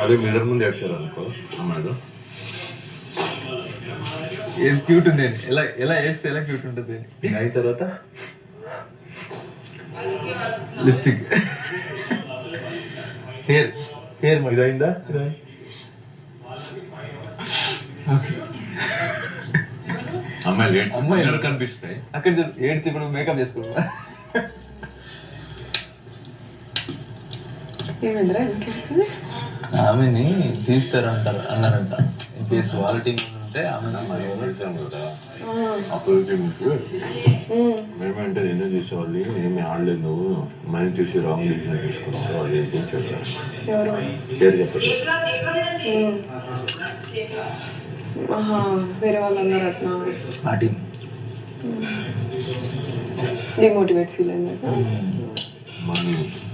అదే మిర్రర్ ముందు ఏడ్చారు అనుకో అమ్మాయిలు. ఏది క్యూట్ ఉంది అని ఎలా ఎలా ఏడ్స్ ఎలా క్యూట్ ఉంటుంది అయిన తర్వాత లిప్స్టిక్ హెయిర్ హెయిర్ ఇది అయిందా అమ్మాయిలు అమ్మాయిలు కనిపిస్తాయి. అక్కడ ఏడ్చి ఇప్పుడు మేకప్ చేసుకుంటా ఏమైందిరా ఎందుకు ఏడుస్తుంది? ఆమెని తీస్తారంటారు అన్నారంట ఇన్ కేసు వాలిటింగ్ ఉంటే ఆమె అప్పుడు మేమేంటే నిన్నే చూసేవాళ్ళు, ఏమి ఆడలేదు, నువ్వు మైండ్ చూసి రాంగ్ డిసిజన్ తీసుకున్నావు, వాళ్ళు ఏం చెప్పారు ఎవరు? పేరు చెప్పండి. ఆహా, వేరే వాళ్ళు అన్నారు అట్లా ఆ టీం డిమోటివేట్ ఫీల్ అయింది. మనీ